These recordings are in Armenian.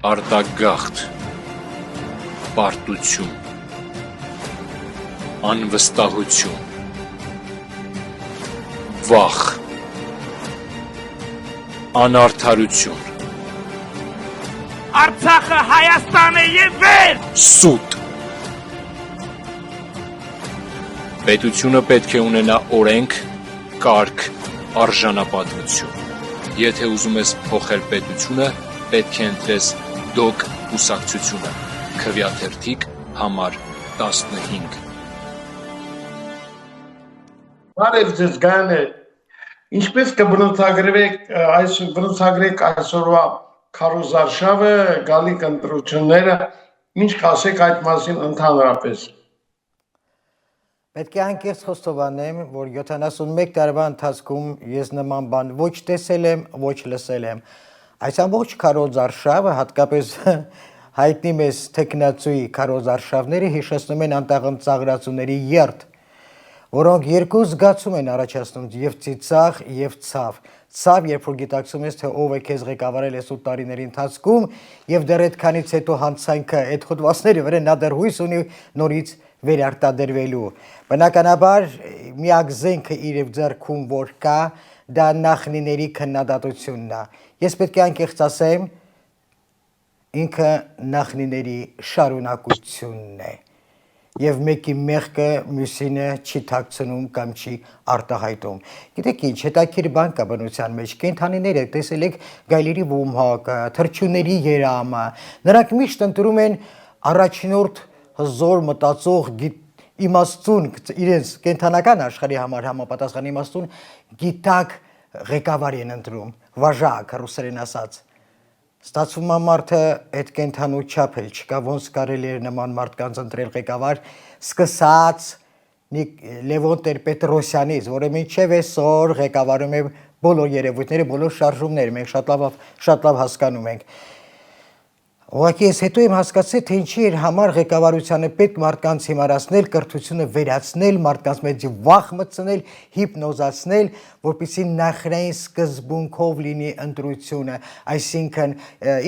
արտագաղթ, պարտություն, անվստահություն, վախ, անարդարություն, Արցախը Հայաստան է եւ վեր։ սուտ։ Պետությունը պետք է ունենա օրենք, կարգ, արժանապատվություն։ Եթե ուզում ես փոխել պետությունը, պետք է ընտրես դոկ կուսակցությունը, Քվեաթերթիկ համար 15։ Բարև ձեզ Գայանե, ինչպես կբնութագրեք այսօրվա քարոզարշավը, գալիք ընտրությունները, ինչ կասեք այդ մասին ընդհանրապես։ Պետք է անկեղծ խոստովանեմ, որ 71 տարվա ընթացքում ես նման բան ոչ տեսել եմ, ոչ լսել եմ։ Այս ամբողջ քարոզարշավը, հատկապես հայտնի մեզ թեկնածուի քարոզարշավները հիշեցնում են անտաղն ծաղրացուների երթ, որոնք երկու զգացում են առաջացնում եւ ծիծաղ եւ ցավ։ Ցավ, երբ որ գիտակցում ես, թե ով է քեզ ղեկավարել այս 8 տարիների ընթացքում եւ դեռ այդքանից հետո հանցանքը այդ հոդվածների վրա նա դեռ հույս ունի նորից վերարտադրվելու։ Բնականաբար միակ զենքը իր ձեռքում որ կա, դա նախնիների քննադատությունն է։ Ես պետք է անկեղծ ասեմ, ինքը նախնիների շարունակությունն է։ Եվ մեկի մեղքը մյուսինը չի թաքցնում կամ չի արտահայտում։ Գիտեք ինչ, հետաքրքիր բան կա բնության մեջ, կենդանիները տեսել եք գայլերի ոմհակը, թռչունների երամը, նրանք միշտ ընտրում են առաջնորդ հզոր մտածող իմաստուն իրենց կենդանական աշխարհի համար համապատասխան իմաստուն գիտակ ղեկավար են ընտրում, վաժակ ռուսերեն ասած։ Ստացվում է մարդը այդ կենդանու չափ էլ չկա, ոնց կարելի է նման մարդկանց ընտրել ղեկավար, սկսած Լևոն Տեր-Պետրոսյանից, որը մինչև այսօր ղեկավարում է բոլոր երևույթները, բոլոր շարժումները, մենք շատ լավ հասկանում ենք։ Ուղղակի ես հետո եմ հասկացել, թե ինչի էր համար ղեկավարությանը պետք մարդկանց հիմարացնել, կրթությունը վերացնել, մարդկանց մեջ վախ մտցնել, հիպնոզացնել, որպեսզի նախնային սկզբունքով լինի ընտրությունը, այսինքն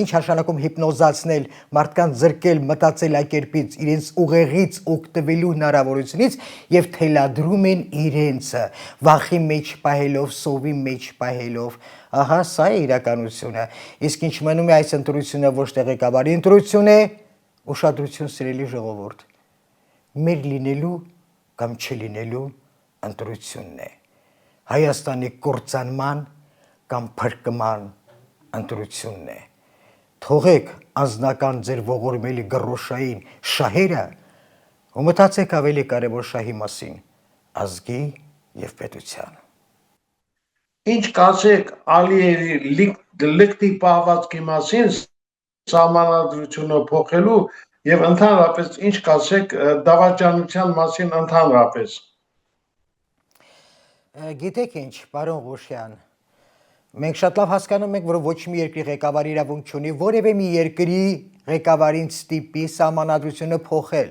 ինչ նշանակում հիպնոզացնել, մարդկանց զրկել մտածելակերպից, իրենց ուղեղից օգտվելու հնարավորությունից եւ թելադրում են իրենցը, վախի մեջ պահելով, սովի մեջ պահելով։ Ահա սա է իրականությունը։ Իսկ ինչ մնում է այս ընտրությունը ոչ թե ղեկավարի ընտրություն է, ուշադրություն սիրելի ժողովուրդ։ Մեր լինելու կամ չլինելու ընտրությունն է։ Հայաստանի կործանման կամ փրկման ընտրությունն է։ Թողեք անձնական ձեր ողորմելի գռոշային շահերը ու մտածեք ավելի կարևոր շահի մասին՝ ազգի եւ պետության։ Ինչ կասեք Ալիևի լկտի պահվածքի մասին սահմանադրությունը փոխելու եւ ընդհանրապես ինչ կասեք դավաճանության մասին ընդհանրապես։ Գիտեք ինչ, պարոն Ղուշյան, մենք շատ լավ հասկանում ենք, որ ոչ մի երկրի ղեկավար իրավունք չունի որևէ մի երկրի ղեկավարին ստիպի սահմանադրությունը փոխել,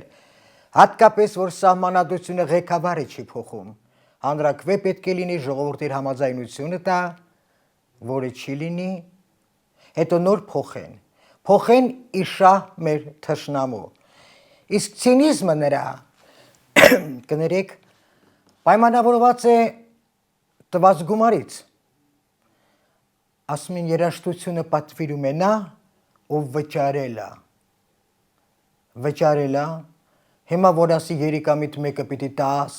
հատկապես որ սահմանադրությունը ղեկավարը չի փոխում։ Հանրաքվե պետք է լինի, ժողովուրդի համաձայնությունը տա, որը չի լինի, հետո նոր փոխեն իշահ մեր թշնամու։ Իսկ ցինիզմը նրա, կներեք, պայմանավորված է տված գումարից։ Ասում են երաժշտությունը պատվիրում է նա, ով վճարել է, հիմա որ ասի երիկամիտ մեկը պիտի տաս,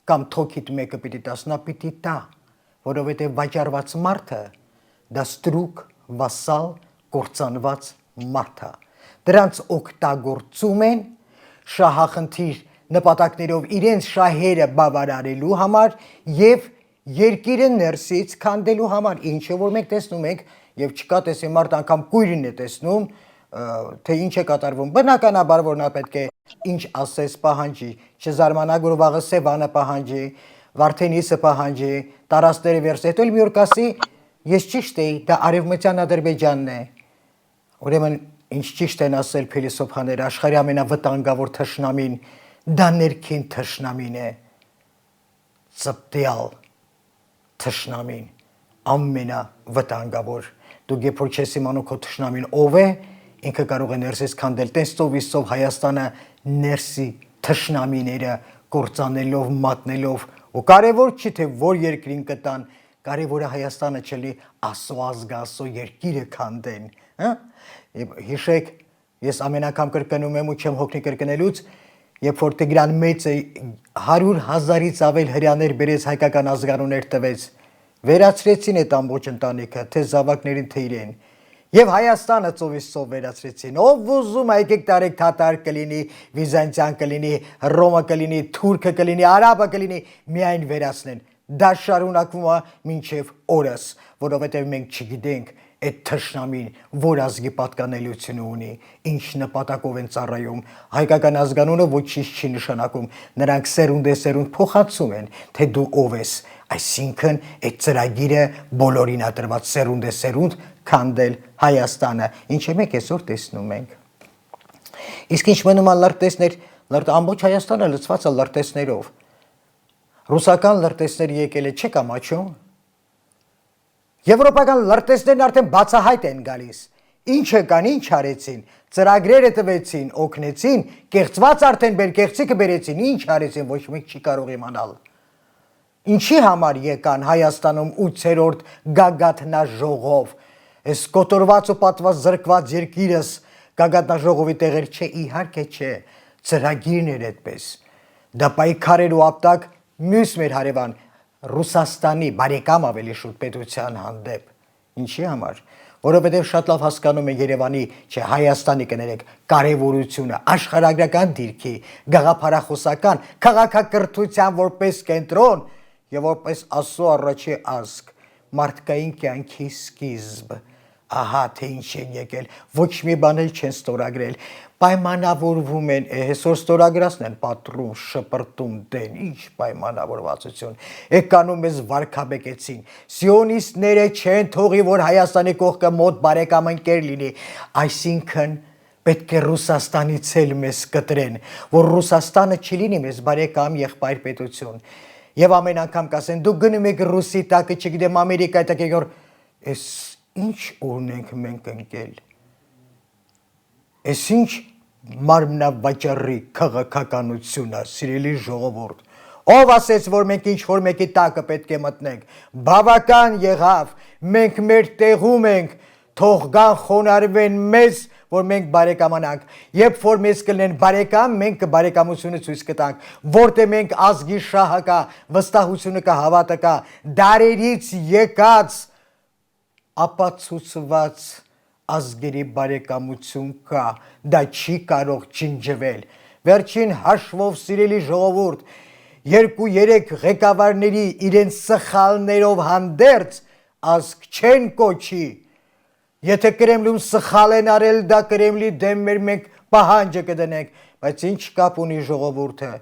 կամ թոքիտ մեկը պիտի տաս, նա պիտի տա, որովհետև վաճառված մարդը դա ստրուկ, վասալ, կործանված մարդ է։ Դրանց օգտագործում են շահախնդիր նպատակներով իրենց շահերը բավարարելու համար եւ երկիրը ներսից քանդելու համար, ինչը որ մենք տեսնում ենք եւ չկա տեսի մարդ անգամ կույրին է տեսնում, թե ինչ է կատարվում։ Բնականաբար որ նա պետք է ինչ ասես պահանջի, չզարմանաք որ վաղը Սևանը պահանջի, Վարդենիսը պահանջի, տարածքները վերցի, հետո մի օր կասի, ես ճիշտ էի, դա Արևմտյան Ադրբեջանն է։ Ուրեմն ինչ ճիշտ են ասել փիլիսոփաները, աշխարհի ամենավտանգավոր թշնամին դա ներքին թշնամին է, ծպտյալ թշնամին, ամենավտանգավոր դու երբ որ չես իմանում քո թշնամին ով է, ինքը կարող է ներսից քանդել տեստովիսով Հայաստանը ներսի թշնամիները կործանելով, մատնելով, ու կարևոր չի թե որ երկրին կտան, կարևորը Հայաստանը չլի ասո ազգասո երկիրը քանդեն, հա? Հիշեք, ես ամեն անգամ կրկնում եմ ու չեմ հոգնի կրկնելուց, երբ որ Տիգրան Մեծը 100,000-ից ավել հրյաներ բերեց հայկական ազգանուններ տվեց, վերացրեցին այդ ամբողջ ընտանիքը, թե զավակներին, թե իրեն, եւ Հայաստանը ծովից ծով վերացրեցին, ով ուզում է եկեք տարեք թաթար կլինի, վիզանտիան կլինի, Ռոմը կլինի, թուրքը կլինի, արաբը կլինի, միայն վերացնեն, դա շարունակվում է մինչև օրս, որովհետև մենք չգիտենք այդ թշնամին որ ազգի պատկանելությունը ունի, ինչ նպատակով են ծառայում, հայկական ազգանունը ոչինչ չի նշանակում, նրանք սերունդ փոխանցում են, թե դու ով ես, այսինքն այդ ծրագիրը բոլորին է տրված սերունդ քանդել Հայաստանը, ինչը մենք այսօր տեսնում ենք։ Իսկ ինչ մնում է լրտեսներ, ամբողջ Հայաստանը լցված է լրտեսներով։ Ռուսական լրտեսներ եկել է չեք ամաչում։ Եվրոպական լրտեսներն արդեն բացահայտ են գալիս։ Ինչ եկան, ինչ արեցին, ծրագրերը տվեցին, օգնեցին, կեղծված արդեն կեղծիքը բերեցին, ինչ արեցին, ոչ մեկ չի կարող իմանալ։ Ինչի համար եկան Հայաստանում 8-րդ գագաթնաժողով, այս կոտորված ու պատված զրկված երկիրս գագաթնաժողովի տեղեր չէ, իհարկե չէ, ծրագիրն էր այդպես։ Դա պայքարեր ու ապտակ մյուս մեր հարևան Ռուսաստանի բարեկամ ավելի շուտ պետության հանդեպ։ Ինչի համար։ Որովհետև շատ լավ հասկանում են Երևանի, չէ Հայաստանի կներեք կարևորությունը, աշխարհագրական դիրքի, գաղափարախոսական, քաղաքակրթության որպես կենտրոն եւ որպես Աստծո առաջի ազգ, մարդկային կյանքի սկիզբ։ Ահա թե ինչ են եկել, ոչ մի բան էլ չեն ստորագրել, պայմանավորվում են, այսօր ստորագրածն են պատռում, շպրտում դեն, ինչ պայմանավորվածություն, եկանում մեզ վարքաբեկեցին, սիոնիստները չեն թողի, որ Հայաստանի կողքը մոտ բարեկամ ընկեր լինի, այսինքն պետք է Ռուսաստանից էլ մեզ կտրեն, որ Ռուսաստանը չլինի մեզ բարեկամ եղբայր պետություն, եւ ամեն անգամ կասեն, դուք գնում եք Ռուսի տակը, չգիտեմ Ամերիկայի տակը, այս ինչ ունենք մենք ընկել, այս ինչ մարմնավաճառի քաղաքականությունը, սիրելի ժողովուրդ, ով ասեց, որ մենք ինչ-որ մեկի տակը պետք է մտնենք, բավական եղավ, մենք մեր տեղում ենք, թող գան խոնարհվեն մեզ, որ մենք բարեկամանանք, երբ որ մեզ կլինեն բարեկամ, մենք կբարեկամությունը ցույց կտանք, որտեղ մենք ազգի շահը կա, վստահությունը կա, հավատը կա, դարերից եկած ապացուցված ազգերի բարեկամություն կա, դա չի կարող ջնջվել։ Վերջին հաշվով սիրելի ժողովուրդ, 2-3 ղեկավարների իրենց սխալներով հանդերձ ազգ չեն կոչի։ Եթե Կրեմլում սխալ են արել, դա Կրեմլի դեմ մենք պահանջը կդնենք, բայց ինչ կապ ունի ժողովուրդը։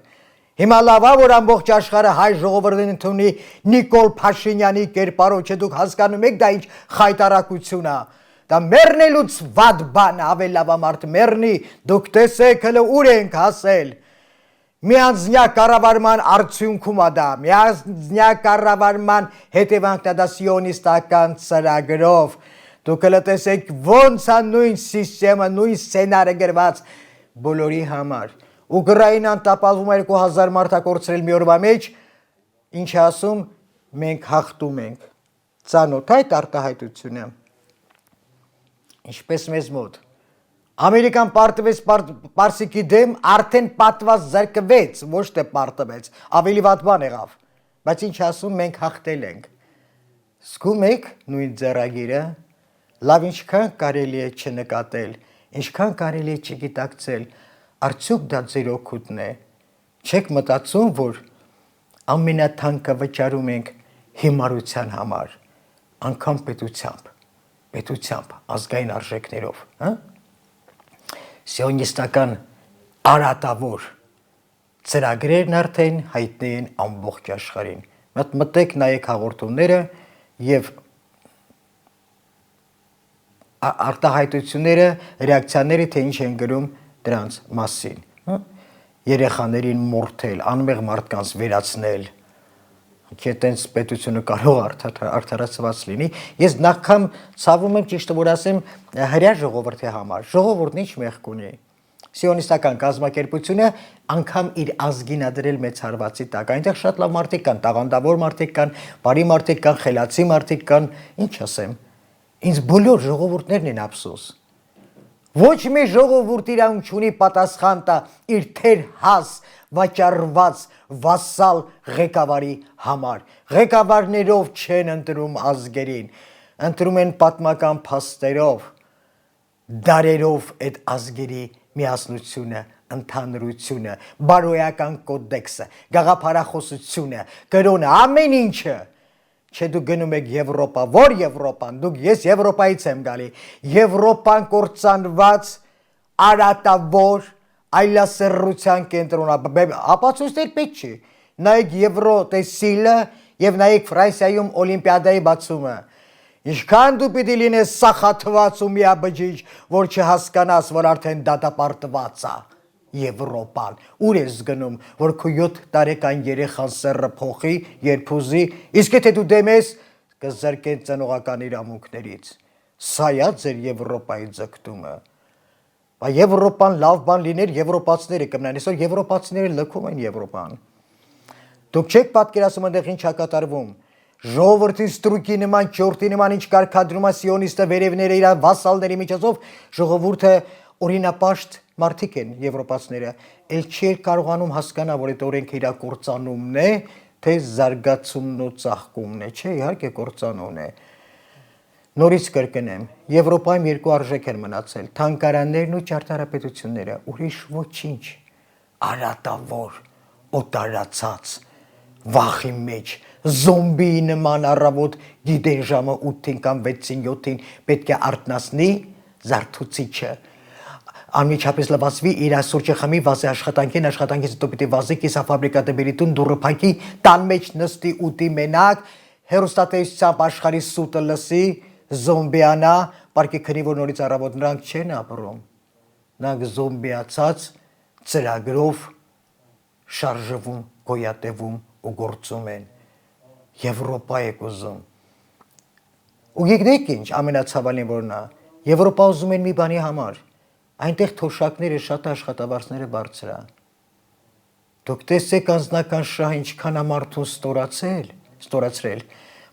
Հիմա լավ է, որ ամբողջ աշխարհը հայ ժողովուրդն ընդունի Նիկոլ Փաշինյանի կերպարոջը, դուք հասկանում եք դա ինչ խայտարակություն է։ Դա մեռնելուց վատ բան, ավելի լավ է մարդ մեռնի, դուք տեսեք հələ ուր ենք հասել։ Միանձնյա կառավարման արդյունքում է դա, միանձնյա կառավարման հետևանքն է դա սիոնիստական ծրագրով։ Դուք հələ տեսեք ոնց է նույն սիստեմը, նույն սցենարը գրված բոլորի համար։ Ուկրաինան տապալվում է 2000 մարդ կորցրել մի օրվա մեջ, ինչ ասում, մենք հաղթում ենք։ Ծանոթ այդ արտահայտությունը։ Ինչպես մեզ մոտ։ Ամերիկան պարտվեց Պարսիկի դեմ, արդեն պատված զրկվեց, ոչ թե պարտվեց, ավելի վատ բան եղավ։ Բայց ինչ ասում, մենք հաղթել ենք։ Զգում եք նույն ձեռագիրը, լավ ինչքան կարելի է չնկատել, ինչքան կարելի է չգիտակցել, արդյոք դա ձեր օգուտն է։ Չեք մտածում, որ ամենաթանկը վճարում ենք հիմարության համար, անգամ պետությամբ, ազգային արժեքներով, հա? Սիոնիստական արատավոր ծրագրերն արդեն հայտնի են ամբողջ աշխարհին։ Մտեք նայեք հաղորդումները եւ արտահայտությունները, ռեակցիաները, թե ինչ են գրում դրանց մասին, հա? Երեխաներին մորթել, անմեղ մարդկանց վերացնել, Թե տենց պետությունը կարող արդարացված լինի։ Ես նախքան ցավում եմ ճիշտը որ ասեմ հրյա ժողովրդի համար։ Ժողովուրդն ինչ մեղք ունի։ Սիոնիստական կազմակերպությունը անգամ իր ազգին ադրել մեծ հարվածի տակ։ Այնտեղ շատ լավ մարդիկ կան, տաղանդավոր մարդիկ կան, բարի մարդիկ կան, խելացի մարդիկ կան, ինչ ասեմ։ Ինձ բոլոր ժողովուրդներն են ափսոս։ Ոչ մի ժողովուրդ իրավունք չունի պատասխան տա իր թեր հաս վաճառված վասալ ղեկավարի համար։ Ղեկավարներով չեն ընտրում ազգերին, ընտրում են պատմական փաստերով, դարերով այդ ազգերի միասնությունը, ընդհանրությունը, բարոյական կոդեքսը, գաղափարախոսությունը, կրոնը, ամեն ինչը։ Չէ դուք գնում եք Եվրոպա, որ Եվրոպան, դուք ես Եվրոպայից եմ գալի, Եվրոպան կործանված, արատավոր, այլասերության կենտրոնը, ապացույցներ պետք չի, նայեք Եվրոտեսիլը և նայեք Ֆրանսիայում օլիմպիադայի բացումը, ինչքան դու պիտի լինես սախաթված ու միաբջիջ, որ չհասկանաս, որ արդեն դատապարտված է Եվրոպան, ուր ես գնում, որ քո 7 տարեկան երեխան սեռը փոխի, երբուզի, իսկ եթե դու դեմ ես, կզրկեն ծնողական իրավունքներից։ Սա է ձեր Եվրոպայի ձգտումը։ Բայց Եվրոպան լավ բան լիներ, եվրոպացիները կմնան, այսօր եվրոպացիները լքում են Եվրոպան։ Դուք չեք պատկերացնում այնտեղ ինչ է կատարվում։ Ժողովրդի ստրուկի նման, ճորտի նման ինչ կարգադրում է սիոնիստը վերևները իր վասալների միջոցով, ժողովուրդը օրինապաշտ մարդիկ են եվրոպացիները, էլ չի կարողանում հասկանալ, որ այդ օրենքը իր կործանումն է, թե զարգացումն ու ծաղկումն է, չէ, իհարկե կործանումն է։ Նորից կրկնեմ, Եվրոպայում երկու արժեք են մնացել, թանգարաններն ու ճարտարապետությունները, ուրիշ ոչինչ, արատավոր, օտարացած, վախի մեջ, զոմբիի նման առավոտ գիտեն ժամը 8-ին կամ 6-ին 7-ին պետք է արթնացնի զարթուցիչը, անմիջապես լվացվի իր սուրճը խմի, վազի աշխատանքին, աշխատանքից հետո պիտի վազի կիսաֆաբրիկատը բերի տուն, դուռը փակի, տան մեջ նստի ուտի մենակ, հեռուստատեսությամբ աշխարհի սուտը լսի, զոմբիանա, պարկի քնի, որ նորից առավոտ նրանք չեն ապրում, նրանք զոմբիացած ծրագրով շարժվում, գոյատևում ու գործում են։ Եվրոպա եք ուզում։ Ու գիտեք ինչ, ամենացավալին որն է, Եվրոպա ուզում են մի բանի համար, այնտեղ թոշակները շատ աշխատավարձները բարձր է։ Դուք տեսեք անձնական շահ ինչքան է մարդուն ստորացրել,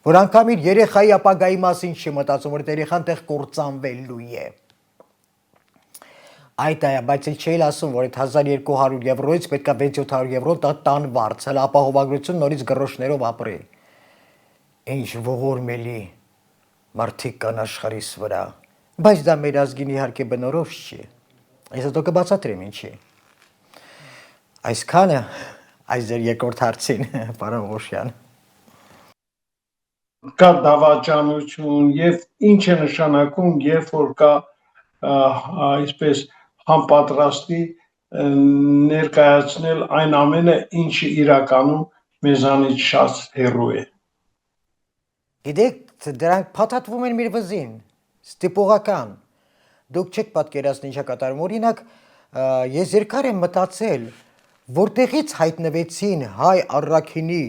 որ անգամ իր երեխայի ապագայի մասին չի մտածում, որ երեխան տեղ կործանվելու է։ Այդ է, բայց էլ չէի ասում, որ այդ 1200 եվրոից պետք է 600-700 եվրո տան վարձ, հələ ապահովագրություն նորից գրոշներով ապրի։ Ինչ ողորմելի մարդիկ կան աշխարհիս վրա, բայց դա մեր ազգին իհարկե բնորոշ չի։ Ես հետո կբացատրեմ ինչի։ Այսքանը այս ձեր երկրորդ հարցին, պարոն Ղոշյան։ Կա դավաճանություն եւ ինչ է նշանակում, երբ որ կա այսպես համապատրաստի ներկայացնել այն ամենը, ինչը իրականում մեզանից շատ հեռու է։ Գիտեք, դրանք փաթաթվում են մեր վզին, ստիպողական։ Դուք չեք պատկերացնի ինչա կատարում։ Օրինակ, ես երկար եմ մտածել, որտեղից հայտնվեցին հայ առաքինի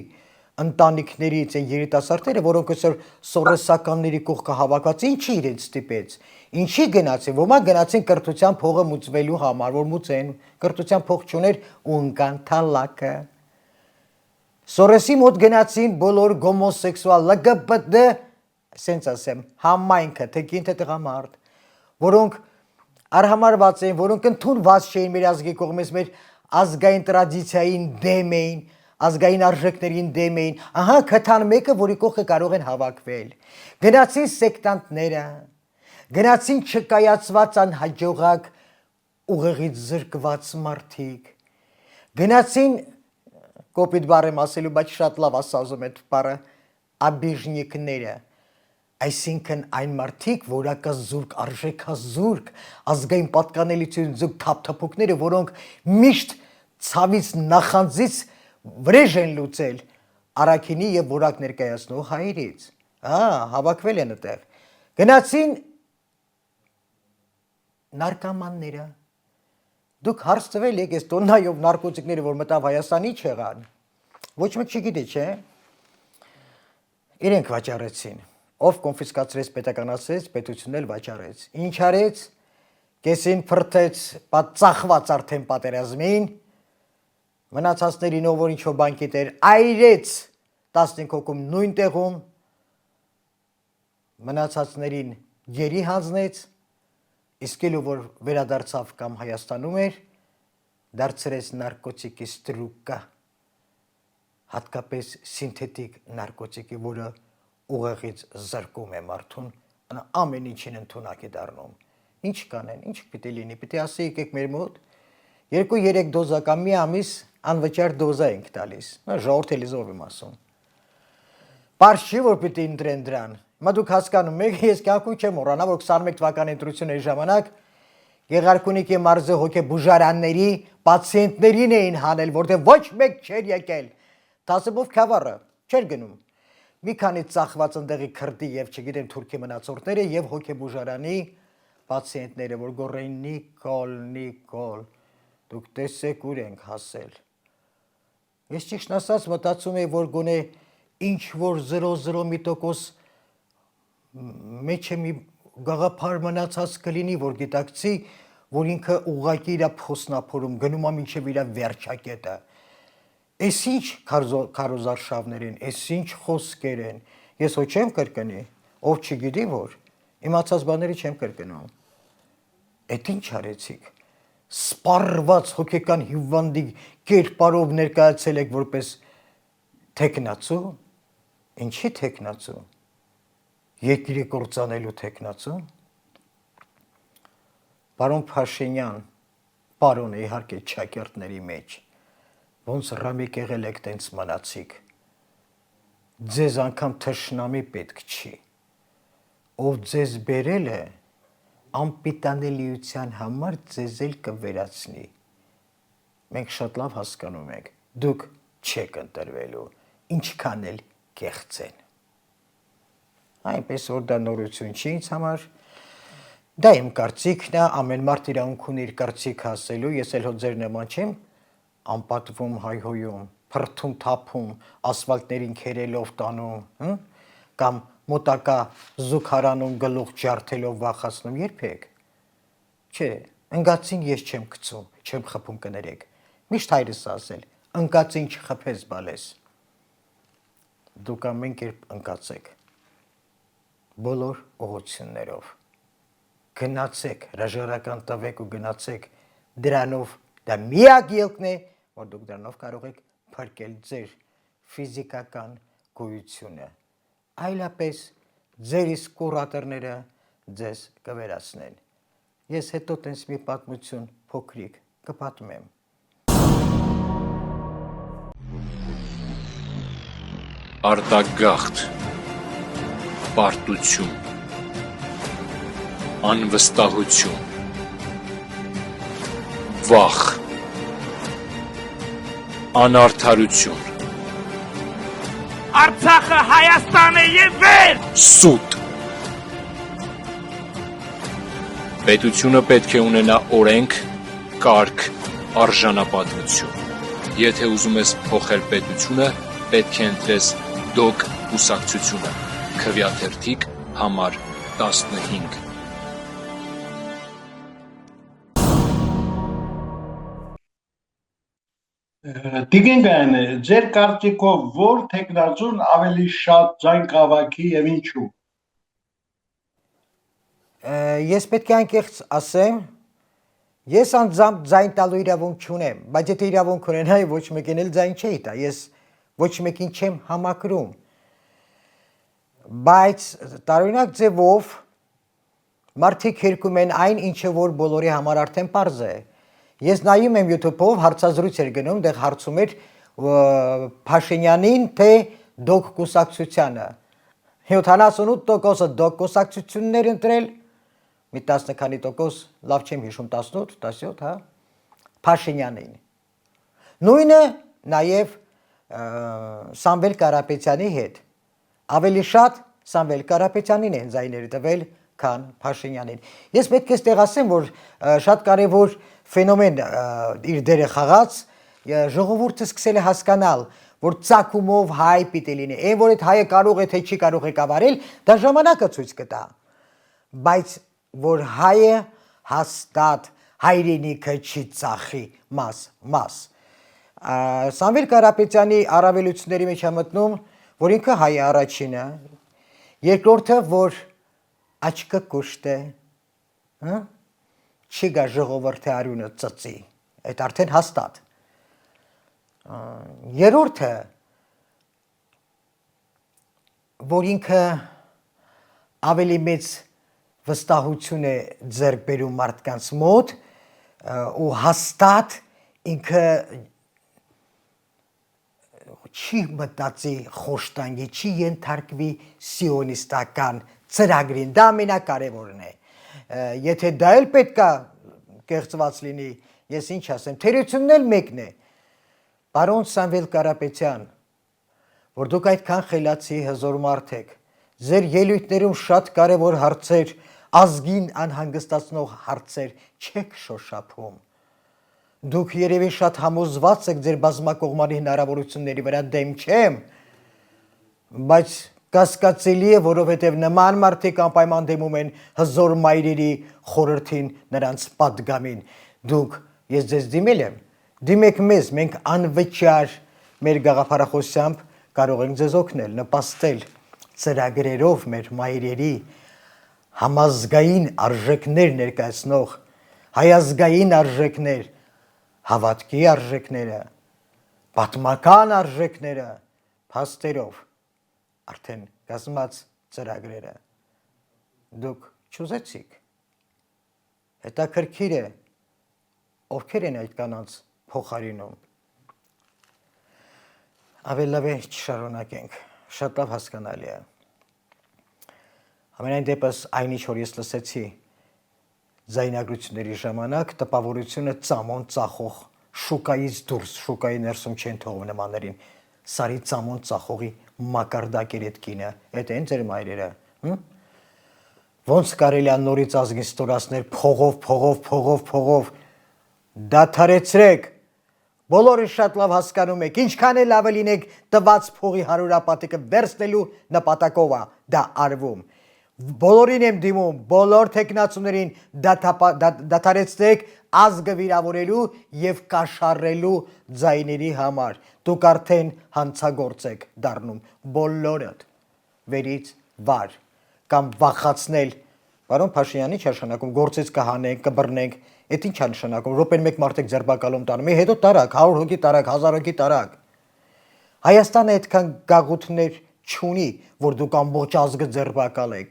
ընտանիքներից են երիտասարդները, որոնք այսօր սորեսականների կողքը հավաքված, ինչի իրենց ստիպեց, ինչի գնացին, ոմանք գնացին կրթության փողը մուծվելու համար, որ մուծեն, կրթության փող չուներ ու ընկան թալակը։ Սորեսի մոտ գնացին բոլոր գոմոսեքսուալ, LGBT, ասենց ասեմ, համայնքը, թե կին թե տղամարդ, որոնք արհամարված էին, որոնք ընդունված չէին մեր ազգի կողմից, մեր ազգային տրադիցիային դեմ էին, ազգային արժեքներին դեմ էին, ահա քթան մեկը, որի կողքը կարող են հավաքվել։ Գնացին սեկտանտները, գնացին չկայացված անհաջողակ ուղեղից զրկված մարդիկ, գնացին, կոպիտ բառ եմ ասելու, բայց շատ լավ ասազում այդ բառը, աբիժնիկները, այսինքն այն մարդիկ, որակազուրկ, արժեքազուրկ, ազգային պատկանելիություն զուգ թափթփուկները, որոնք միշտ ցավից նախանձից վրեժ են լուծել առաքինի եւ որակ ներկայացնող հայերից։ Հավաքվել են այդտեղ։ Գնացին նարկոմանները։ Դուք հարց տվել եք այս տոննայով նարկոտիկները, որ մտավ Հայաստանի չեղան։ Ոչ մեկ չգիտի, չէ՞։ իրենք վաճառեցին։ Ով կոնֆիսկացրեց պետականացրեց, պետությունն էլ վաճառեց։ Ինչ արեց։ Կեսին փրթեց ծախված արդեն պատերազմին, մնացածներին ով որ ինչ-որ բան գիտեր, այրեց 15 հոգում նույն տեղում, մնացածներին գերի հանձնեց, իսկ ելու որ վերադարձավ կամ Հայաստանում էր, դարձրեց նարկոտիկի ստրուկա, հատկապես սինթետիկ նարկոտիկի, որը ուղեղից զրկում է մարդուն, ամեն ինչին ընդունակ է դառնում։ Ինչ կանեն, ինչ պիտի լինի, պիտի ասի եկեք մեր մոտ, 2-3 դոզա կամ մի ամիս անվճար դոզա ենք տալիս, ժողովուրդ էլիզով եմ ասում։ Պարզ չի, որ պիտի ընտրեն դրան, հիմա դուք հասկանում եք, ես կյանքում չեմ մոռանա, որ 21 թվականի ընտրությունների ժամանակ Գեղարքունիքի մարզի հոգեբուժարանների պացիենտներին էին հանել, որտեղ ոչ մեկ չէր եկել, Թասիբով Քավառը չէր գնում։ Մի քանի ծախված ընդեղի քրդի եւ չգիտեմ թուրքի մնացորդները եւ հոգեբուժարանի պացիենտները, որ գոռեին Նիկոլ, դուք տեսեք ուր ենք հասել։ Ես ճիշտ ասած մտածում եի, որ գոնե ինչ որ 0.0% մեջ է մի գաղափար մնացած կլինի, որ գիտակցի, որ ինքը ուղղակի իր փոսնափորում գնում է մինչև իր վերջակետը։ Էս ինչ քարոզարշավներ են, էս ինչ խոսքեր են։ Ես ոչ չեմ կրկնի, ով չգիտի որ, իմացած բաները չեմ կրկնում։ Էդ ինչ արեցիք։ Սպառված հոգեկան հիվանդի կերպարով ներկայացել եք որպես թեկնածու։ Ինչի թեկնածու։ Երկիրը կործանելու թեկնածու։ Պարոն Փաշինյան, պարոն է իհարկե ճակերտների մեջ, ոնց ռամիկ եղել եք տենց մնացիք, ձեզ անգամ թշնամի պետք չի, ով ձեզ բերել է, անպիտանելիության համար ձեզ էլ կվերացնի, մենք շատ լավ հասկանում ենք, դուք չեք ընտրվելու, ինչքան էլ կեղծեն, այնպես որ դա նորություն չի ինձ համար, դա իմ կարծիքն է, ամեն մարդ իրավունք ունի իր կարծիքը ասելու, ես էլ հո ձեր նման չեմ անպատվում հայհոյում, փրթում թափում, ասֆալտներին քերելով տանում, կամ մոտակա զուգարանում գլուխ ջարդելով վախացնում երբեք։ Չէ, ընկածին ես չեմ գցում, չեմ խփում կներեք։ Միշտ հայրս ասել, ընկածին չխփես բալես։ Դուք ամեն կերպ ընկածեք։ Բոլոր ուղղություններով։ Գնացեք, հրաժարական տվեք ու գնացեք, դրանով դա միակ ելքն է, որ դուք դրանով կարող եք փրկել ձեր ֆիզիկական գոյությունը, այլապես ձեր իսկ կուրատորները ձեզ կվերացնեն։ Ես հետո տենց մի պատմություն փոքրիկ կպատմեմ։ Արտագաղթ, պարտություն, անվստահություն, վախ, անարդարություն, Արցախը Հայաստան է եւ վեր։ սուտ։ Պետությունը պետք է ունենա օրենք, կարգ, արժանապատվություն։ Եթե ուզում ես փոխել պետությունը, պետք է ընտրես դոկ կուսակցությունը։ Քվեաթերթիկ համար 15։ Տիկին ձեր կարծիքով որ թեկնածուն ավելի շատ ձայն կավակի եւ ինչու։ Ես պետք է անկեղծ ասեմ, ես անձամբ ձայն տալու իրավունք չունեմ, բայց եթե իրավունք ունենայի ոչ մեկին էլ ձայն չէի տա, ես ոչ մեկին չեմ համակրում, բայց տարօրինակ ձևով մարդիկ հերքում են այն, ինչը որ բոլորի համար արդեն պարզ է։ Ես նայում եմ YouTube-ով հարցազրույց էր գնում, դեղ հարցում էր Փաշինյանին, թե դոկ կուսակցությանը։ 78%-ը դոկ կուսակցություններ ընտրել, մի 10 քանի տոկոս, լավ չեմ հիշում 18, 17, հա, Փաշինյանին։ Նույնը նաև Սամվել Կարապետյանի հետ։ Ավելի շատ Սամվել Կարապետյանին են ձայներ տվել, քան Փաշինյանին։ Ես պետք է ստեղ ասեմ, որ շատ կարևոր ֆենոմեն իր դերը խաղաց, ժողովուրդը սկսել է հասկանալ, որ ցակումով հայ պիտի լինի, այն որ այդ հայը կարող է թե չի կարող է կավարել, դա ժամանակը ցույց կտա։ Բայց որ հայը հաստատ հայրենիքը չի ծախի մաս։ Սամվել Կարապետյանի առավելությունների մեջ է մտնում, որ ինքը հայ է առաջինը, երկրորդը, որ աչքը կուշտ է, չի գա ժողովրդի արյունը ծծի, այդ արդեն հաստատ։ Երրորդը, որ ինքը ավելի մեծ վստահություն է ձեռք բերում մարդկանց մոտ ու հաստատ ինքը չի մտածի խոշտանգի, չի ենթարկվի սիոնիստական ծրագրին, դա ամենակարևորն է։ Եթե դա էլ պետք է կեղծված լինի, ես ինչ ասեմ, թերությունն էլ մեկն է։ Պարոն Սամվել Կարապետյան, որ դուք այդքան խելացի հզոր մարդ եք, ձեր ելույթներում շատ կարևոր հարցեր, ազգին անհանգստացնող հարցեր չեք շոշափում։ Դուք երևի շատ համոզված եք ձեր բազմակողմանի հնարավորությունների վրա, դեմ չեմ, բայց կասկածելի է, որովհետև նման մարդիկ անպայման դեմում են հզոր մայրերի խորհրդին, նրանց պատգամին։ Դուք, ես ձեզ դիմել եմ, դիմեք մեզ, մենք անվճար մեր գաղափարախոսությամբ կարող ենք ձեզ օգնել, նպաստել ծրագրերով մեր մայրերի համազգային արժեքներ ներկայացնող, հայազգային արժեքներ, հավատքի արժեքները, պատմական արժեքները, փաստերով արդեն կազմած ծրագրերը դուք չուզեցիք։ Հետաքրքիր է, ովքեր են այդ կանանց փոխարինում։ Ավելի լավ է չշարունակենք, շատ լավ հասկանալի է։ Ամենայն դեպս այնինչ որ ես լսեցի ձայնագրությունների ժամանակ տպավորությունը ծամոն ծախող շուկայից դուրս, շուկայի ներսում չեն թողում նմաններին, սարի ծամոն ծախողի մակարդակեր այդ կինը, այդ են ձեր մայրերը, ոնց կարելի է նորից ազգին ստորացնել փողով, դադարեցրեք, բոլորը շատ լավ հասկանում եք, ինչքան էլ ավելի լինեք տված փողի հարյուրապատիկը վերցնելու նպատակով է դա արվում։ Բոլորին եմ դիմում, բոլոր թեկնածուներին դադարեցնեք ազգը վիրավորելու և կաշառելու ձայների համար։ Դուք արդեն հանցագործ եք դառնում, բոլորդ վերից վար, կամ վախացնել, պարոն Փաշինյան, ինչ նշանակում, գործից կհանենք, կբռնենք, այդ ինչ նշանակում, րոպեն մեկ մարդ եք ձերբակալում տանում, հետո տարակ, 100 հոգի տարակ, 1000 հոգի տարակ։ Հայաստանը այդքան գաղութներ չունի, որ դուք ամբողջ ազգը ձերբակալեք։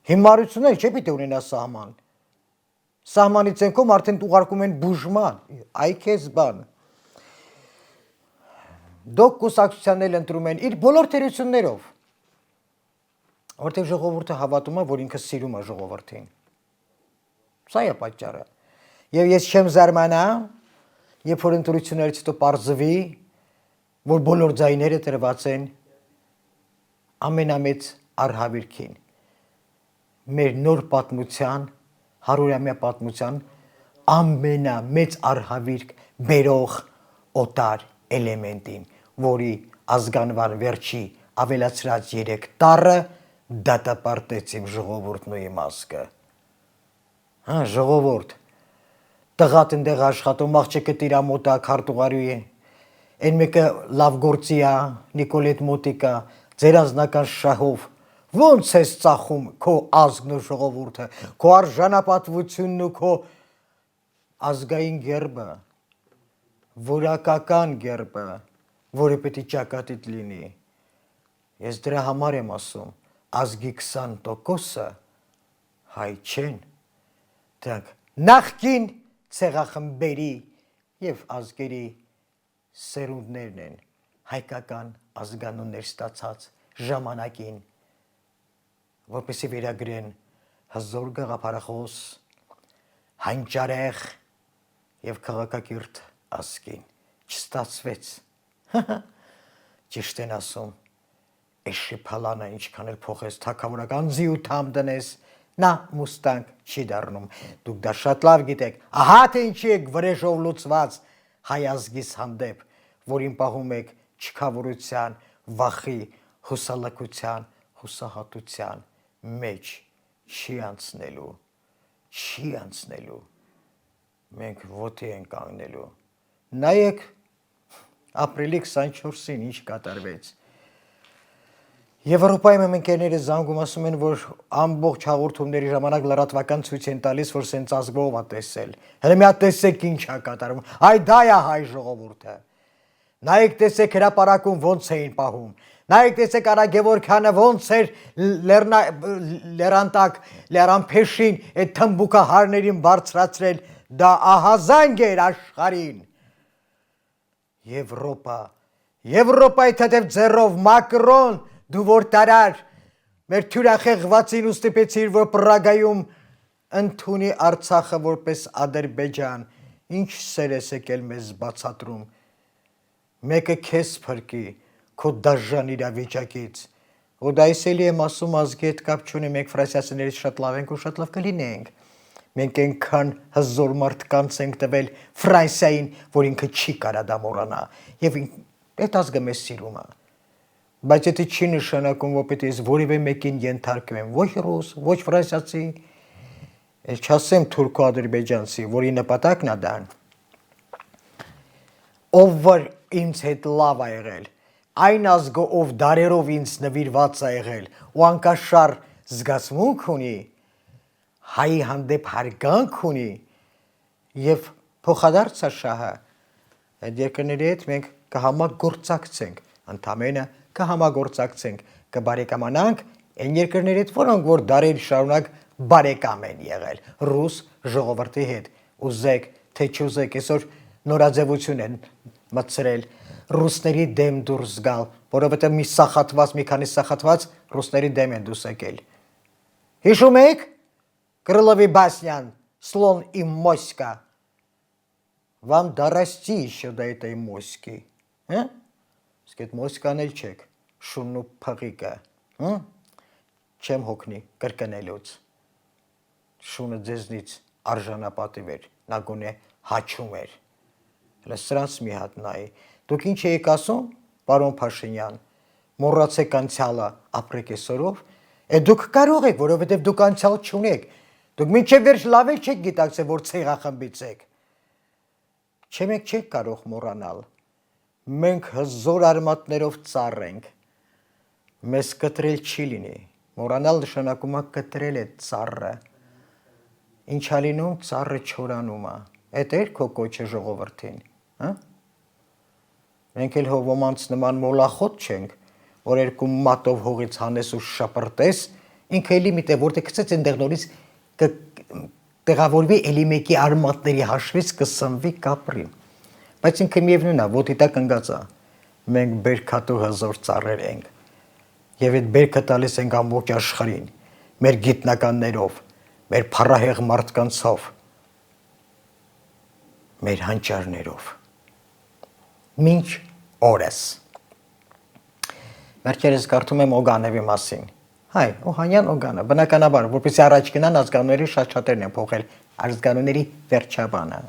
Հիմարություններ չէ պիտի ունենա սահման։ Սահմանից ենքում արդեն ուղարկում են բուժման, այ քեզ բան։ Դուք կուսակցությանն էլ ընտրում են իր բոլոր թերություններով, որտեղ ժողովուրդը հավատում է, որ ինքը սիրում է ժողովրդին։ Սա է պատճառը։ Եվ ես չեմ զարմանա, երբ որ ընտրություններից հետո պարզվի, որ բոլոր ձայները տրված են ամենամեծ արհավիրքին, մեր նոր պատմության, 100-ամյա պատմության ամենամեծ արհավիրք բերող օտար էլեմենտին, որի ազգանվան վերջի ավելացրած 3 տառը դատապարտեց իմ ժողովուրդն ու իմ ազգը։ Ժողովուրդ, տղատ ընդեղ աշխատում, աղջիկը տիրամոտ է, քարտուղարի է, այն մեկը լավ գործի է, Նիկոլետ մոտիկա, ձեր անձնական շահով, ոնց ես ծախում քո ազգն ու ժողովուրդը, քո արժանապատվությունն ու քո ազգային գերբը, որակական գերբը, որը պետք է ճակատիդ լինի։ Ես դրա համար եմ ասում, ազգի 20%-ը հայ չեն, դրանք նախկին ցեղախմբերի եւ ազգերի սերունդներն են, հայկական ազգանուններ ստացած ժամանակին, որպեսզի վերագրեն հզոր գաղափարախոս, հանճարեղ եւ քաղաքակիրթ ազգին, չստացվեց։ Ճիշտ են ասում, էշի փալանը ինչքան էլ փոխես թագավորական զիութամ դնես, նա մուստանգ չի դառնում։ Դուք դա շատ լավ գիտեք, ահա թե ինչի եք վրեժով լուծված հայ ազգիս հանդեպ, որին պահում եք չքավորության, վախի, հուսալքության, հուսահատության մեջ չի անցնելու, մենք ոտի ենք կանգնելու, նայեք ապրիլի 24-ին ինչ կատարվեց, Եվրոպայում եմ ընկերները զանգում ասում են, որ ամբողջ հաղորդումների ժամանակ լրատվական ցույց են տալիս, որ սենց ազգով է տեսել, հələ մի հատ տեսեք ինչ է կատարվում, այ դա է հայ ժողովուրդը, նայեք տեսեք հրապարակում ոնց էին պահում, նայեք տեսեք Արա Գևորգյանը ոնց էր լերանփեշին այդ թմբուկահարներին բարձրացրել, դա ահազանգ էր աշխարհին, Եվրոպայի թեթև ձեռով Մակրոն, դու որ տարար, մեր թյուրախեղվածին ու ստիպեցիր, որ Պրագայում ընդունի Արցախը որպես Ադրբեջան, ինչ սեր ես եկել մեզ բացատրում, մեկը քեզ փրկի, քո դաժան իրավիճակից, ու դա ես էլի եմ ասում ազգի հետ կապ չունի, մենք ֆրանսիացիներից շատ լավ ենք ու շատ լավ կլինենք, մենք այնքան հզոր մարդկանց ենք տվել Ֆրանսիային, որ ինքը չի կարա դա մոռանա, և այդ ազգը մեզ սիրում է, բայց եթե չի նշանակում, որ պետք է ես որևէ մեկին ենթարկվեմ, ոչ ռուս, ոչ ֆրանսիացի, չասեմ թուրքո-ադրբեջանցի, որի նպատակն է դա, ով որ ինձ հետ լավ է եղել, այն ազգը, ով դարերով ինձ նվիրված է եղել, ու անկաշար զգացմունք ունի, հայի հանդեպ հարգանք ունի, և փոխադարձ է շահը, այդ երկրների հետ մենք կհամագործակցենք, ընդամենը կհամագործակցենք, կբարեկամանանք այն երկրների հետ, որոնք որ դարեր շարունակ բարեկամ են եղել ռուս ժողովրդի հետ, ուզեք, թե չուզեք, այսօր նորաձևություն են մտցրել ռուսների դեմ դուրս գալ, որովհետև մի քանի սախատված ռուսների դեմ են դուրս եկել։ Հիշում եք Կրիլովի բասնյան, «Слон и моська»։ Вам дорасти еще до этой моськи, իսկ այդ մոսկան էլ չեք, շունն ու փղիկը, չեմ հոգնի կրկնելուց, շունը ձեզնից արժանապատիվ էր, նա գոնե հաչում էր, սրանց մի հատ նայի, դուք ինչ էիք ասում, պարոն Փաշինյան, մոռացեք անցյալը, ապրեք այսօրով, դուք կարող եք, որովհետև դուք անցյալ չունեք, դուք մինչև վերջ լավ էլ չեք գիտակցել, որ ցեղախմբից եք, չէ մենք չեք կարող մոռանալ, մենք հզոր արմատներով ծառ ենք, մեզ կտրել չի լինի, մոռանալ նշանակում է կտրել է ծառը, ինչ է լինում, ծառը չորանում է, էդ էր քո կոչը ժողովրդին, մենք էլ ոմանց նման մոլախոտ չենք, որ երկու մատով հողից հանես ու շապրտես, ինքը էլի մի տեղ, որտեղ գցեց այնտեղ նորից տեղավորվի էլի մեկի արմատների հաշվից կսնվի կապրի, բայց ինքը միևնույն է, ոտի տակ ընկած է, մենք բերքատու հզոր ծառեր ենք, և այդ բերքը տալիս ենք ամբողջ աշխարհին, մեր գիտնականներով, մեր փառահեղ մարդկանցով, մեր հանճարներով, մինչ օրս։ Վերջերս կարդում եմ Օգանևի մասին, հայ, Օհանյան Օգանը, բնականաբար, որպեսզի առաջ գնան ազգանունների շատ շատերն են փոխել, ազգանունների վերջաբանը,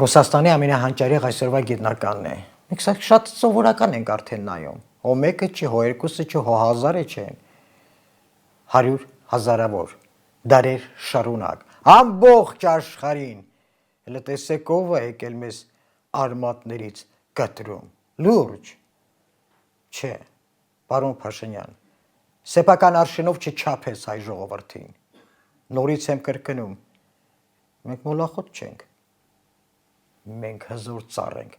Ռուսաստանի ամենահանճարեղ այսօրվա գիտնականն է, մենք շատ սովորական ենք արդեն նայում, հո մեկը չի, հո երկուսը չի, հո հազարը չեն, 100 հազարավոր, դարեր շարունակ, ամբողջ աշխարհին, հələ տեսեք ով է եկել մեզ արմատներից կտրում, լուրջ, չէ, պարոն Փաշինյան, սեփական արշինով չչափես հայ ժողովրդին, նորից եմ կրկնում, մենք մոլախոտ չենք, մենք հզոր ծառ ենք,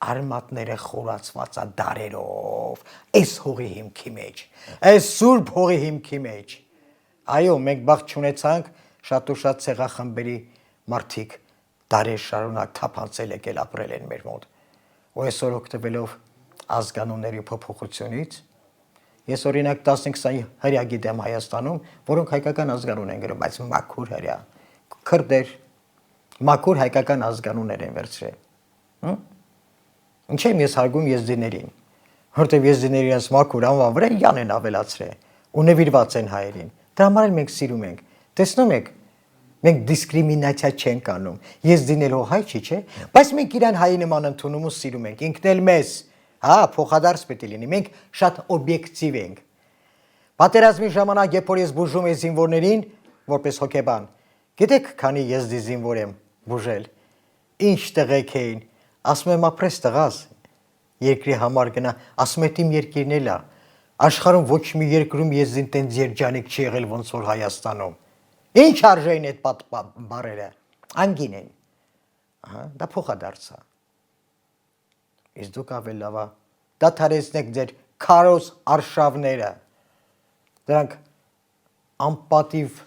արմատները խորացված է դարերով, այս հողի հիմքի մեջ, այս սուրբ հողի հիմքի մեջ, այո, մենք բախտ չունեցանք, շատ ու շատ ցեղախմբերի մարդիկ դարեր շարունակ թափանցել եկել ապրել են մեր մոտ, ու այսօր օգտվելով ազգանունների փոփոխությունից, ես օրինակ 15-20 հրյա գիտեմ Հայաստանում, որոնք հայկական ազգանուն են գրում, բայց մաքուր հրյա, քրդեր, մաքուր հայկական ազգանուններ են վերցրել, ինչ եմ ես հարգում եզդիներին, որտև եզդիների իրենց մաքուր անվան վրա յան են ավելացրել ու նվիրված են հայերին, դրա համար էլ մենք սիրում ենք, տեսնում եք, Մենք դիսկրիմինացիա չենք անում։ Ես դինելով հայ չի, չէ՞, բայց մենք իրան հայի նման ընդունում ու սիրում ենք։ Ինքն էլ մեզ, հա, փոխադարձ պետք է լինի։ Մենք շատ օբյեկտիվ ենք։ Պատերազմի ժամանակ, երբ որ ես բուժում եմ զինվորներին, որպես հոգեբան, գիտեք, քանի ես դի զինվոր եմ բուժել, ինչ տղեկ էին, ասում եմ ապրես տղաս, երկրի համար գնա, ասում եմ իմ երկիրն էլ է, աշխարհում ոչ մի երկրում ես դին տենց երջանիկ չի եղել ոնց որ Հայաստանում, ինչ արժեին այդ բառերը, անգին են, դա փոխադարձ է, իսկ դուք ավելի լավ դադարեցնեք ձեր քարոզ արշավները, դրանք անպատիվ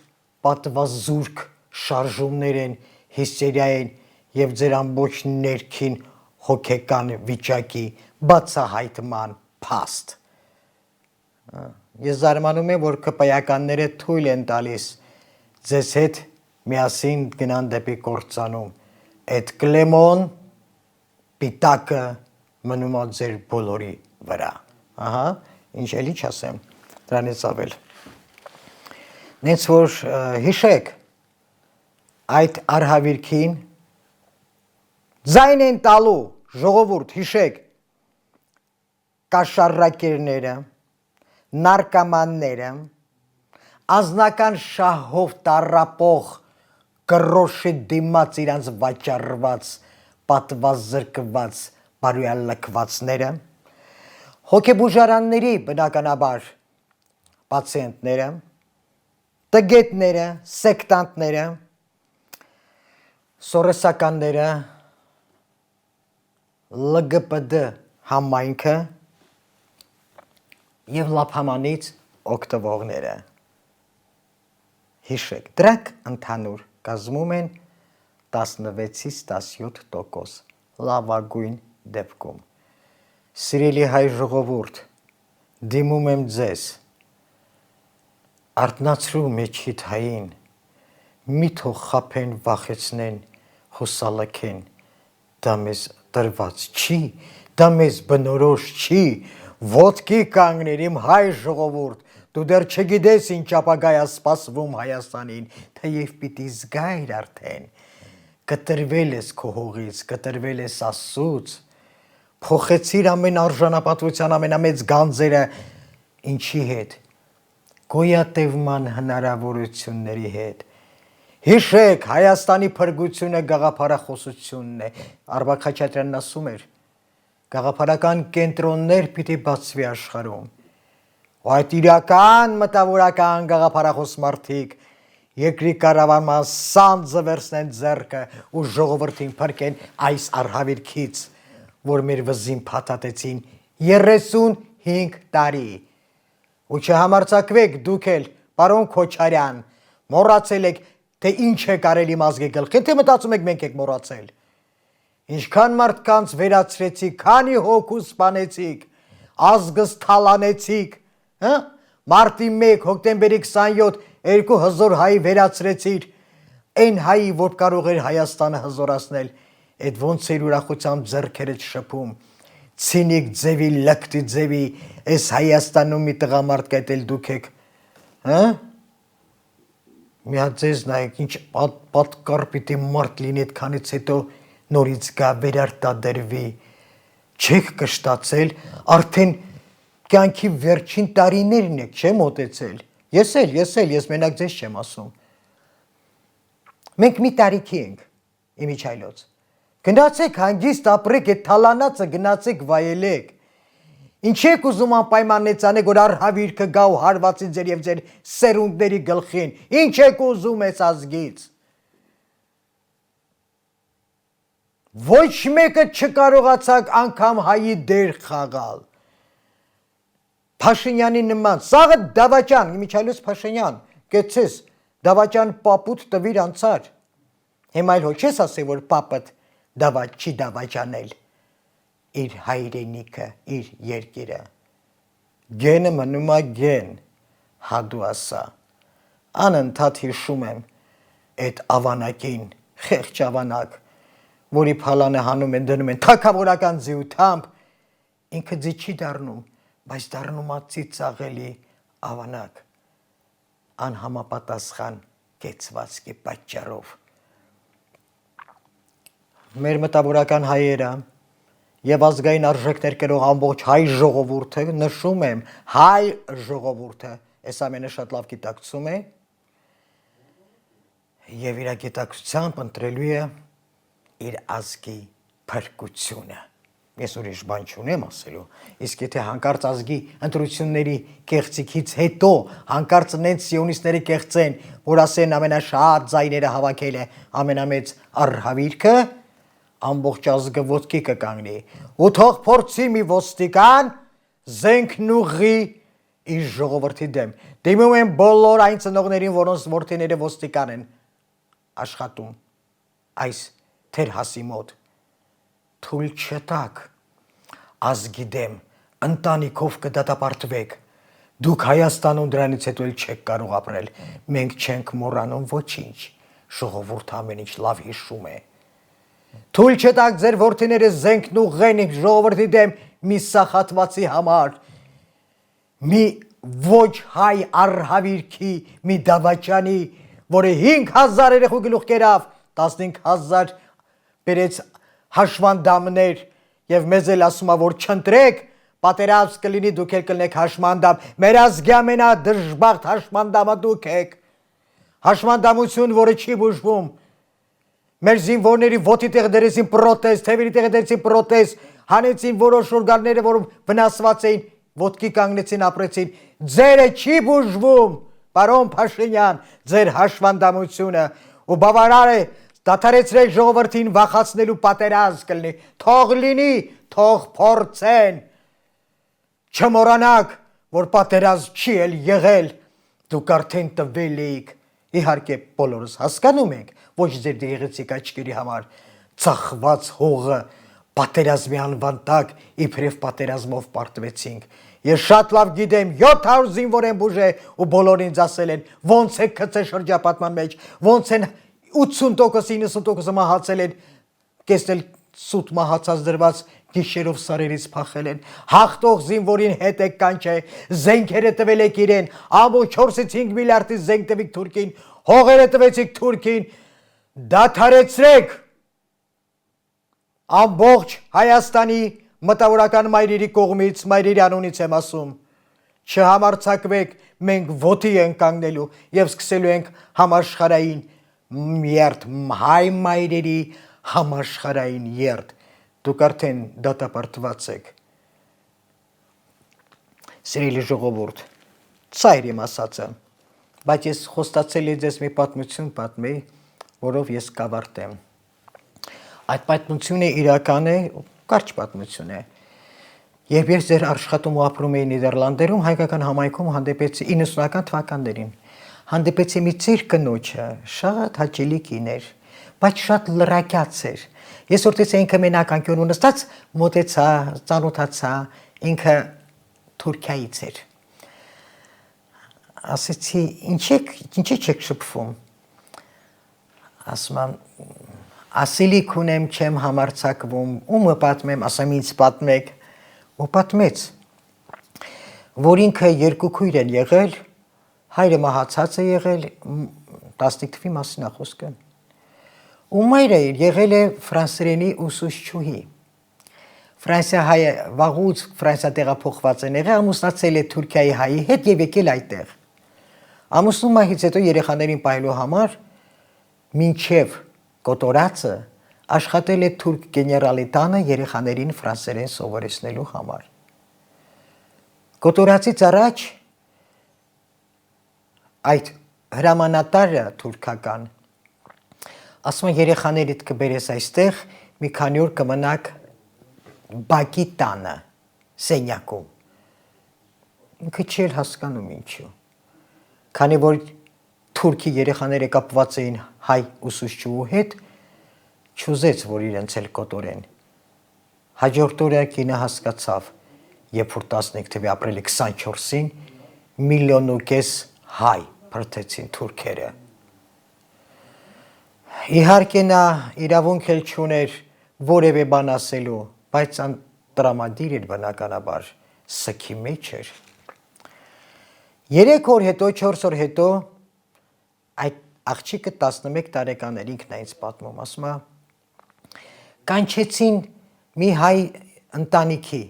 պատվազուրկ շարժումներ են, հիստերիա են և ձեր ամբողջ ներքին հոգեկան վիճակի բացահայտման փաստ։ Ես զարմանում եմ, որ կպայականները թույլ են տալիս ձեզ հետ միասին գնան դեպի կործանում։ Այդ կլեմոն պիտակը մնում է ձեր բոլորի վրա։ Ահա, ինչ էլի չասեմ, դրանից ավել։ Նենց որ հիշեք այդ արհավիրքին ձայն են տալու ժողովուրդ հիշեք կաշառակերները, նարկամանները, անձնական շահով տառապող կռոշի դիմաց իրանց վաճառված, պատվազրկված, բարոյալքվածները, հոգեբուժարանների բնականաբար պացիենտները, տգետները, սեկտանտները, սորեսականները, ԼԳՊԴ համայնքը և լափամանից օգտվողները։ Հիշեք, դրանք ընդհանուր կազմում են 16-ից 17% լավագույն դեպքում։ Սիրելի հայ ժողովուրդ, դիմում եմ ձեզ, արթնացրու մեջիդ հային, մի թող խաբեն, վախեցնեն, հուսալքեն, դա մեզ տրված չի, դա մեզ բնորոշ չի, ոտքի կանգներ իմ հայ ժողովուրդ, դու դեռ չգիտես ինչ ապագա է սպասվում Հայաստանին, թեև պիտի զգայր արդեն, կտրվել ես քո հողից, կտրվել ես Աստծուց, փոխեցիր ամեն արժանապատվության ամենամեծ գանձերը ինչի հետ, գոյատևման հնարավորությունների հետ, հիշեք Հայաստանի փրկությունը գաղափարախոսությունն է, Արբակ Խաչատրյանն ասում էր, գաղափարական կենտրոններ պիտի բացվի աշխարհում, ու այդ իրական մտավորական գաղափարախոս մարդիկ երկրի կառավարման սանձը վերցնեն ձեռքը ու ժողովրդին փրկեն այս արհավիրքից, որ մեր վզին փաթաթեցին 35 տարի, ու չհամարձակվեք դուք էլ, պարոն Քոչարյան, մոռացել եք, թե ինչ է կարել իմ ազգի գլխին, թե մտածում եք մենք եք մոռացել, ինչքան մարդկանց վերացրեցիք, քանի հոգու սպանեցիք, ազգս թալանեցիք, մարտի 1, հոկտեմբերի 27, 2000 հայի վերացրեցիր, այն հայի, որ կարող էր Հայաստանը հզորացնել, այդ ոնց էր ուրախությամբ ձեռքերը շփում, ցինիկ ձևի, լկտի ձևի, այս Հայաստանում մի տղամարդ կայտել դուք եք, մի հատ ձեզ նայեք, ինչ պատկար պիտի մարդ լինի այդքանից հետո նորից գա վերարտադրվի, չեք կշտացել, արդեն կյանքի վերջին տարիներն եք, չէ մոտեցել, ես մենակ ձեզ չեմ ասում, մենք մի տարիքի ենք, իմիջայլոց, գնացեք հանգիստ ապրեք, այդ թալանացը գնացեք վայելեք, ինչ եք ուզում անպայմանեցանեք, որ արհավիրքը գա ու հարվածի ձեր և ձեր սերունդների գլխին, ինչ եք ուզում ես ազգից, ոչ մեկը չկարողացակ անգամ հայի դեր խաղալ, Փաշինյանի նման, սաղը դավաճան, Միչայլոս Փաշինյան, կեցես, դավաճան պապուտ տվիր անցար, հիմա էլ հո չես ասի, որ պապըտ չի դավաճանել, իր հայրենիքը, իր երկիրը, գենը մնում է գեն, հադու ասա, անընդհատ հիշում եմ այդ ավանակին, խեղճ ավանակ, որի փալանը հանում են դնում են թագավորական ձիությամբ, ինքը ձի չի դառնում, բայց դառնում է ծիծաղելի ավանակ, անհամապատասխան կեցվածքի պատճառով։ Մեր մտավորական հայերը եւ ազգային արժեքներ կրող ամբողջ հայ ժողովուրդը, նշում եմ, հայ ժողովուրդը, այս ամենը շատ լավ գիտակցում է եւ իր գիտակցությամբ ընտրելու է իր ազգի փրկությունը։ Ես ուրիշ բան չունեմ ասելու, իսկ եթե հանկարծ ազգի ընտրությունների կեղծիքից հետո հանկարծ նենց սիոնիստները կեղծեն, որ ասեն ամենաշատ ձայները հավաքել է ամենամեծ առհավիրքը, ամբողջ ազգը ոտքի կկանգնի, ու թող փորձի մի ոստիկան զենքն ուղղի իր ժողովրդի դեմ։ Դիմում են բոլոր այն ծնողներին, որոնց որդիները ոստիկան են աշխատում այս թերհասի մոտ, թույլ չտաք ազգի դեմ, ընտանիքով կդատապարտվեք, դուք Հայաստանում դրանից հետո էլ չեք կարող ապրել, մենք չենք մոռանում ոչինչ, ժողովուրդը ամեն ինչ լավ հիշում է։ Թույլ չտաք ձեր որդիները զենքն ուղղեն ժողովրդի դեմ մի սախատվածի համար, մի ոչ հայ առհավիրքի, մի դավաճանի, որը 5000 երեխու գլուխ կերավ, 15000 բերեց հաշվանդամներ եւ մեզ էլ ասում է, որ չընտրեք, պատերազմ կլինի, դուք էլ կլինեք հաշմանդամ, մեր ազգի ամենադժբախտ հաշմանդամը դուք եք, հաշմանդամություն, որը չի բուժվում, մեր զինվորների ոտի տեղ դրեցին պրոթեզ, թևերի տեղ դրեցին պրոթեզ, հանեցին որոշ օրգանները, որ վնասված էին, ոտքի կանգնեցին, ապրեցին, ձերը չի բուժվում, պարոն Փաշինյան, ձեր հաշվանդամությունը, ու բավարար է դադարեցրեք ժողովրդին վախացնելու պատերազմ կլինի, թող լինի, թող փորձեն, չմոռանաք, որ պատերազմ չի էլ եղել, դուք արդեն տվել էիք, իհարկե բոլորս հասկանում ենք, ոչ ձեր դեղեցիկ աչքերի համար, ծախված հողը պատերազմի անվան տակ իբրև պատերազմով պարտվեցինք։ Ես շատ լավ գիտեմ, 700 զինվոր են բուժել ու բոլորին ինձ ասել են, ոնց է գցել շրջապատման մեջ, ոնց են 80%, 90% մահացել են, կեսնել սուտ մահացած դրված գիշերով սարերից փախել են, հաղթող զինվորին հետ եք կանչե, զենքերը տվել եք իրեն, ամբողջ 4-ից 5 միլիարդի զենք տվեք Թուրքին, հողերը տվեցիք Թուրքին, դադարեցրեք ամբողջ Հայաստանի մտավորական մայրերի կողմից, մայրերի անունից եմ ասում, չհամարձակվեք, մենք ոտի ենք կանգնելու եւ սկսելու ենք համաշխարհային երթ, հայ մայրերի համաշխարհային երթ, դուք արդեն դատապարտված եք։ Սիրելի ժողովուրդ, ծայր իմ ասածը, բայց ես խոստացել եմ ձեզ մի պատմություն պատմեի, որով ես կավարտեմ։ Այդ պատմությունը իրական է, կարճ պատմություն է։ Երբ ես ձեր աշխատում ու ապրում էի Նիդերլանդերում, հայկական համայնքում հանդիպեցի 90-ական թվականներին։ Հանդիպեցի մի ծեր կնոջը, շատ հաճելի կին էր, բայց շատ լրակյաց էր։ Ես որտես ինքը մենակ անկյունու նստած, մոտեցա, ծանոթացա, ինքը Թուրքիայից էր։ Ասեցի, ինչի չեք շփվում։ Ասում եմ, ասելիք ունեմ, չեմ համարձակվում, ումը պատմեմ, ասեմ ինձ պատմեք, ու պատմեց, որ ինքը երկու քույր են եղել, հայրը մահացած է եղել, 15 թվի մասին է խոսքը, ու մայրը եղել է ֆրանսերենի ուսուցչուհի, Ֆրանսիա հայը վաղուց Ֆրանսիա տեղափոխված են եղել, ամուսնացել է Թուրքիայի հայի հետ եւ եկել այդտեղ։ Ամուսնումից հետո երեխաներին պահելու համար մինչև կոտորածը աշխատել է թուրք գեներալի տանը երեխաներին ֆրանսերեն սովորեցնելու համար։ Կոտորածից առաջ այդ հրամանատարը թուրքական ասում է երեխաներիդ կբերես այստեղ, մի քանի օր կմնաք Բակի տանը, սենյակում։ Ինքը չէր հասկանում ինչու։ Քանի որ թուրքի երեխաները կապված էին հայ ուսուցչուհու հետ, չուզեց, որ իրենց էլ կոտորեն։ Հաջորդ օրը կինը հասկացավ, երբ որ 15 թվականի ապրիլի 24-ին 1,5 միլիոն հայ բրդեցին թուրքերը։ Իհարկե նա իրավունք էլ չուներ որևէ բան ասելու, բայց տրամադիր էր բնականաբար, սքի մեջ էր։ 3 օր հետո, 4 օր հետո այդ աղջիկը 11 տարեկան էր, ինքն է ինձ պատմում, ասում է, կանչեցին մի հայ ընտանիքի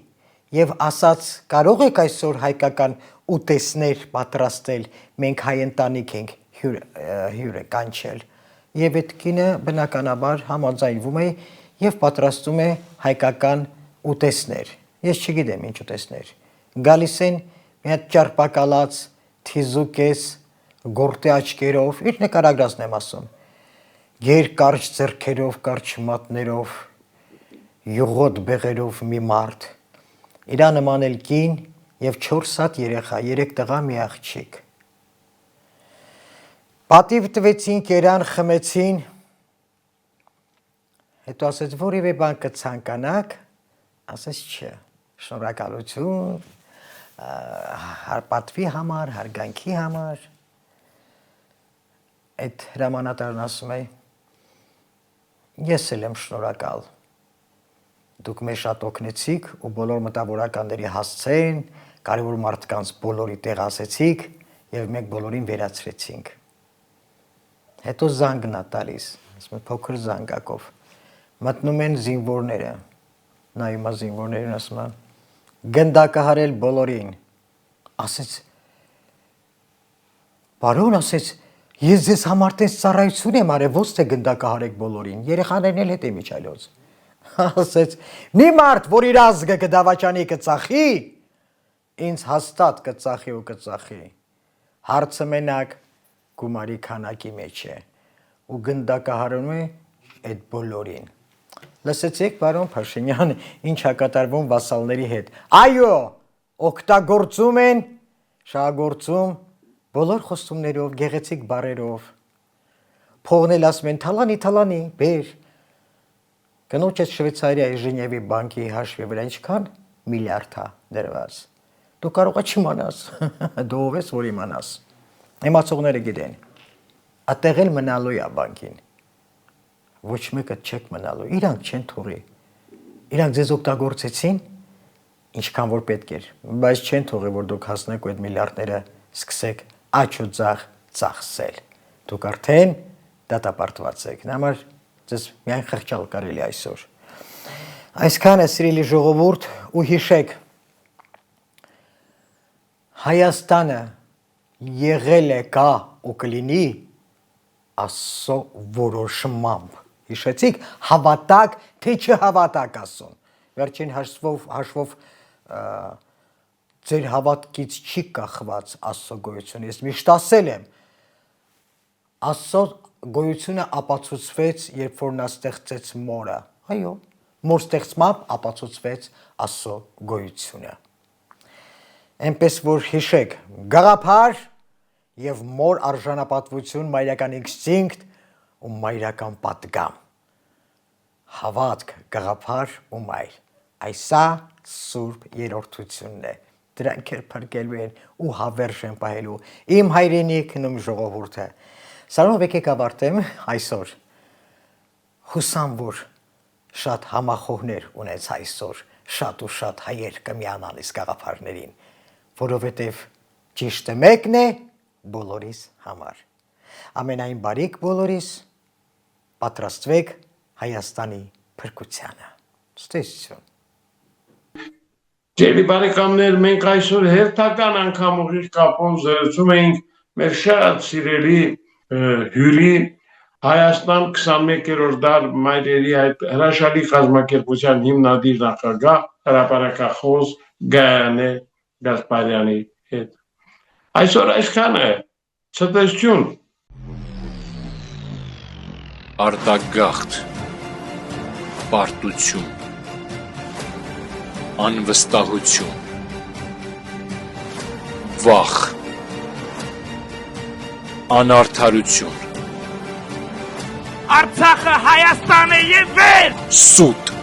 եւ ասաց, կարող եք այսօր հայկական ուտեսներ պատրաստել, մենք հայ ընտանիք ենք հյուրը կանչել։ Եվ այդ կինը բնականաբար համաձայնվում է եւ պատրաստում է հայկական ուտեսներ։ Ես չգիտեմ ինչ ուտեսներ։ Գալիս են մի հատ ճարպակալած, թիզուկես, գորտե աչքերով, իր նկարագրածն եմ ասում։ Երկարճ ձեռքերով, կարճ մատներով, յուղոտ բեղերով մի մարդ, իրա նման էլ կին եւ 4 հատ երեխա, 3 տղա մի աղջիկ։ Պատիվ տվեցին, կերան, խմեցին, հետո ասեց, որևէ բան կցանկանաք, ասեց չէ, շնորհակալություն, պատվի համար, հարգանքի համար։ Այդ հրամանատարն ասում է, ես էլ եմ շնորհակալ, դուք մեզ շատ օգնեցիք ու բոլոր մտավորականների հասցեն, կարևոր մարդկանց բոլորի տեղ ասեցիք եւ մենք բոլորին վերացրեցինք։ Հետո զանգն է տալիս, ասում է փոքր զանգակով։ Մտնում են զինվորները, նայում է զինվորներին, ասում է գնդակահարել բոլորին։ Ասեց, բարոն, ասեց, ես ձեզ համար տես ծառայություն եմ արել, ո՞ց թե գնդակահարեք բոլորին, երեխաներն էլ հետ է միջայլոց։ Ասեց, մի մարդ, որ իր ազգը կդավաճանի կծախի, ինձ հաստատ կծախի ու կծախի, հարցը մենակ գումարի քանակի մեջ է ու գնդակահարում է այդ բոլորին։ Լսեցիք, պարոն Փաշինյան, ինչ հակատարվում վասալների հետ։ Այո, օգտագործում են, շահագործում բոլոր խոստումներով, գեղեցիկ բառերով։ Փողն էլ ասում են թալանի, բեր։ Կնոջս Շվեյցարիայի Ժնևի բանկի հաշվի վրա ինչքան միլիարդ է դրված։ Դու կարող ես չիմանաս, դու ով ես, որ իմանաս։ Իմացողները գիտեն։ Այդտեղ էլ մնալու է բանկին։ Ոչ մեկը չեք մնալու, իրանք չեն թողի։ Իրանք ձեզ օգտագործեցին, ինչքան որ պետք էր, բայց չեն թողի, որ դուք հասնեք ու այդ միլիարդները սկսեք աճ ու ձախ ծախսել։ Դուք արդեն դատապարտված եք։ Համար ձեզ միայն խղճալ կարելի այսօր։ Այսքանը սիրելի ժողովուրդ ու հիշեք, Հայաստանը եղել է, կա ու կլինի Աստծո որոշմամբ։ Հիշեցիք, հավատակ, թե չհավատակ ասում։ Վերջին հաշվով ձեր հավատքից չի կախված Աստծո գոյությունը։ Ես միշտ ասել եմ, Աստծո գոյությունը ապացուցվեց, երբ որ նա ստեղծեց մորը։ Այո, մոր ստեղծմամբ ապացուցվեց Աստծո գոյությունը։ Այնպես որ հիշեք, գաղափար եւ մոր արժանապատվություն, մայրական ինստինկտ ու մայրական պատգամ։ Հավատք, գաղափար ու մայր։ Այսա սուրբ երրորդությունն է։ Դրանք էլ փրկելու են ու հավերժ են պահելու իմ հայրենիքն ու ժողովուրդը։ Սարով եկեք ավարտեմ այսօր։ Հուսամ, որ շատ համախոհներ ունեց այսօր, շատ ու շատ հայեր կմիանան այս գաղափարներին, որովհետև ճիշտը մեկն է բոլորիս համար։ Ամենայն բարիք բոլորիս, պատրաստվեք Հայաստանի փրկությանը։ Ստեսություն։ Ջերմի բարեկամներ, մենք այսօր հերթական անգամ ուղիղ կապով զրուցում էինք մեր շատ սիրելի հյուրի Հայաստան 21-րդ դար մայրերի այդ հրաշալի կազմակերպության հիմնադիր նախագահ հրապարակախոս Գայանե Գասպարյանի հետ։ Այսօր այսքանը, ցտեսություն։ Արտագաղթ, պարտություն, անվստահություն, վախ, անարդարություն, Արցախը Հայաստան է եւ վեր։ սուտ։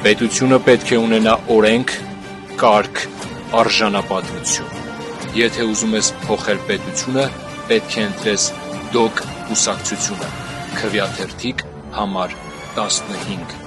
Պետությունը պետք է ունենա օրենք, կարգ, արժանապատվություն։ Եթե ուզում ես փոխել պետությունը, պետք է ընտրես դոկ կուսակցությունը, Քվեաթերթիկ համար 15։